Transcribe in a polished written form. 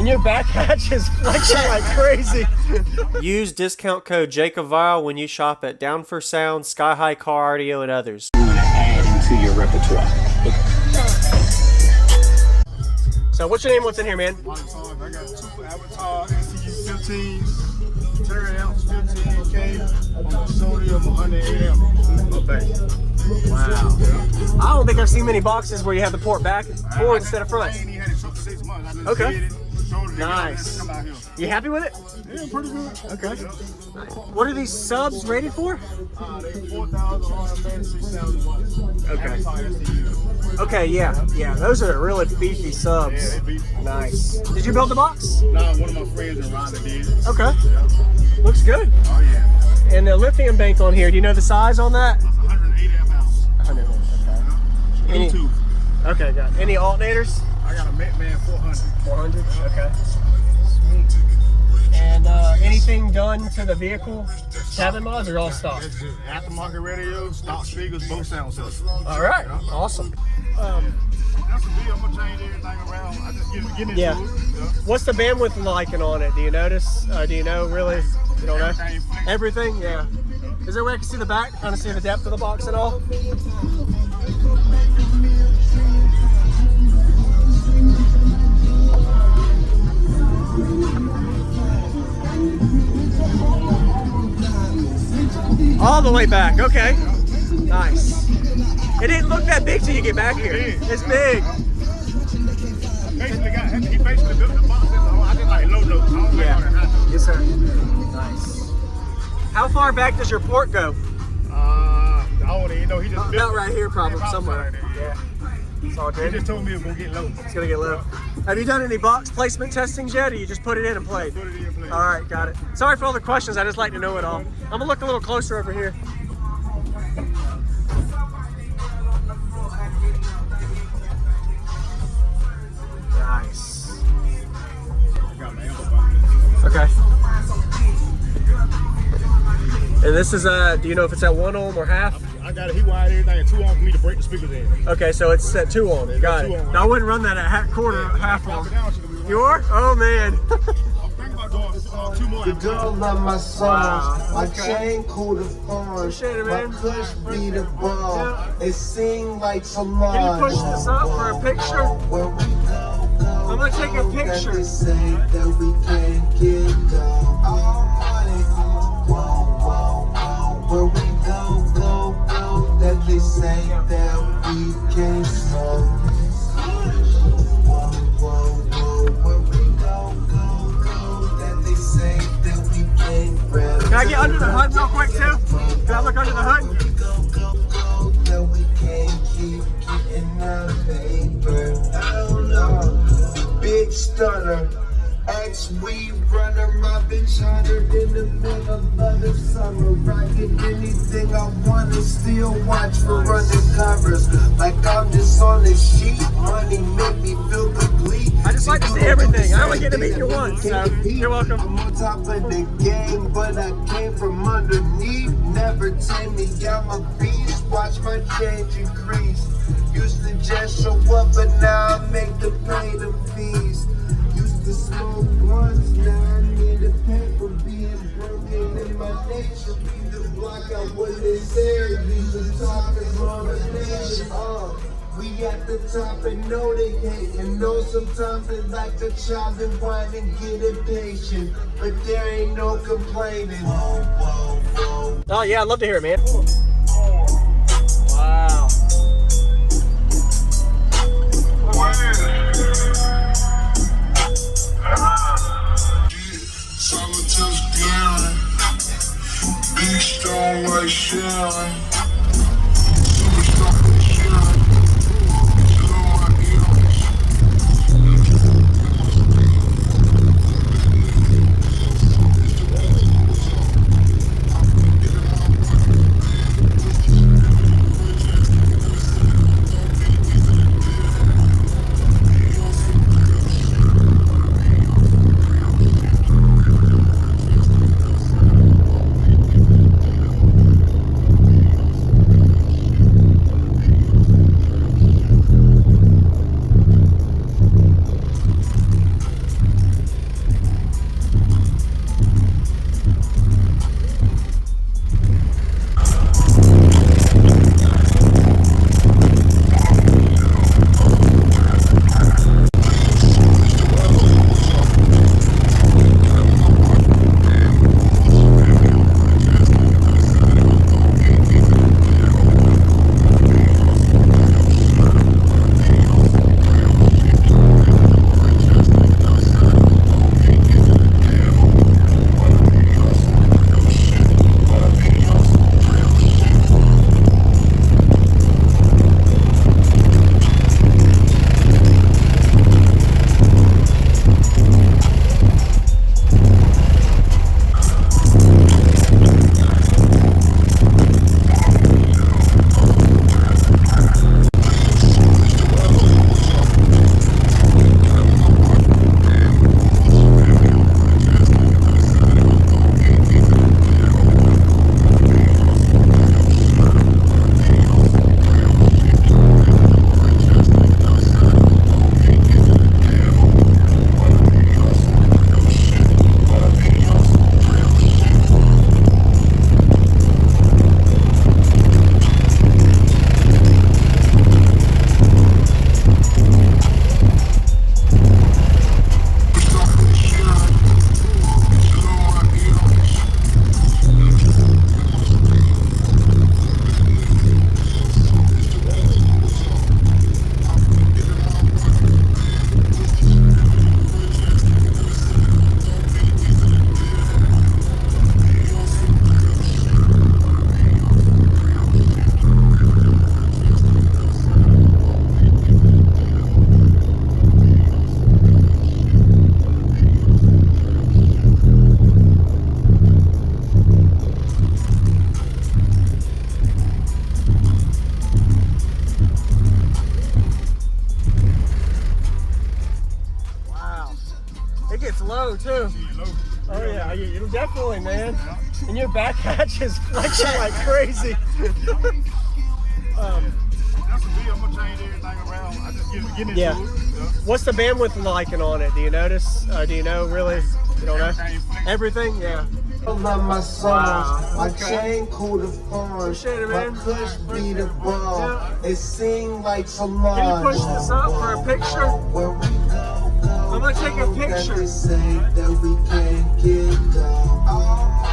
And your back hatch is flexing like crazy. Use discount code JacobViral when you shop at Down for Sound, SkyHigh Car Audio, and others. You want to add into your repertoire. So what's your name? What's in here, man? I got two Avatar STU 15s, 30 ounce 15K, sodium 100 AM. Okay. Wow. I don't think I've seen many boxes where you have the port back forward instead of front. I ain't even had it for 6 months. I just Okay. did it, showed it, Nice. come out here. You happy with it? Yeah, pretty good. Okay. What are these subs rated for? They 4,000 6,000 watts. Okay. Avatar STU. Okay, yeah. Those are really beefy subs. Yeah, they beat. Nice. Did you build the box? Nah, one of my friends in Rhonda did. Okay. Looks good. Oh yeah. And the lithium bank on here, do you know the size on that? That's 180 amp hours. 100. Okay. Any, Bluetooth. okay, got it. Any alternators? I got a Metman 400. 400? Okay. Sweet. And anything done to the vehicle? Cabin mods or all stock? That's just aftermarket radio, stock speakers, both sound systems. All right. Awesome. That's the deal. I'm gonna change everything around. I just get into Yeah. it. What's the bandwidth liking on it? Do you notice? Do you know really? You don't know? Everything. Everything? Yeah. Is there a way I can see the back? Kind of see the depth of the box at all? All the way back. Okay. Nice. It didn't look that big till you get back here. It's big. He basically built the box. I just like low notes. I don't like all that high notes. Yes, sir. Nice. How far back does your port go? I don't even know. He just built About it. right here, probably Yeah, somewhere. right there. Yeah. It's all He good. just told me it was gonna get low. It's gonna get low. Have you done any box placement testings yet, or you just put it in and played? Put it in place. All right, got it. Sorry for all the questions. I just like to know it all. I'm gonna look a little closer over here. Nice. I got my amplifier. Okay. And this is do you know if it's at 1 ohm or half? I got it. He wired everything at 2 ohm for me to break the speakers in. Okay, so it's at 2 ohm. Got it. 2 ohm. Now I wouldn't run that at half Drop ohm. it down, should we- You are? Oh man. I'm thinking about doing 2 more. The girl love my songs, Wow, my okay. chain cool to farm, Appreciate it, my man. push be the bomb. Yeah. It sing like Solange. Can you push this up for a picture? Where we go, I'm gonna take a that picture. they say that we can't get down. All money, whoa. Where we go, that they say that we can't smoke. Whoa. Where we go, that they say that we can't rap. Can I get under the hood real quick too? Can I look under the hood? That we can't keep getting our paper. I don't know. Big stunner, ex-weed runner, my bitch 100 in the middle of the summer. Rocking anything I wanna, still watch for undercovers. Like I'm just on the sheet, money make me feel complete. I just like to see everything. I only get to meet you once, so you're welcome. I'm on top of the game, but I came from underneath. Never tame me, got my beast. Watch my change increase. Used to just show up, but now I make the pay the fees. Used to smoke blunts, now I need to pay for being broken in my nature. Be the block out what they say. These are talking motivation. We at the top and know they hate. And know sometimes they like to chop and whine and get impatient. But there ain't no complaining. Whoa. Oh yeah, I'd love to hear it, man. Wow. Summer just glaring, big stone like Sharon. Superstar like Sharon. Slow my ears. It gets low too. Oh yeah, you definitely, man. And your back hatch is flexing like crazy. That's a deal. I'm gonna change everything around. I just get into Yeah. it. What's the bandwidth liking on it? Do you notice? Do you know really? You don't know? Everything? Yeah. I love my songs. My chain cool the phone. Appreciate it, My man. kush be the ball. Yeah. It sing like Solange. Can you push this up for a picture? Where we go, I'm gonna take a that picture. they say that we can't get down. All my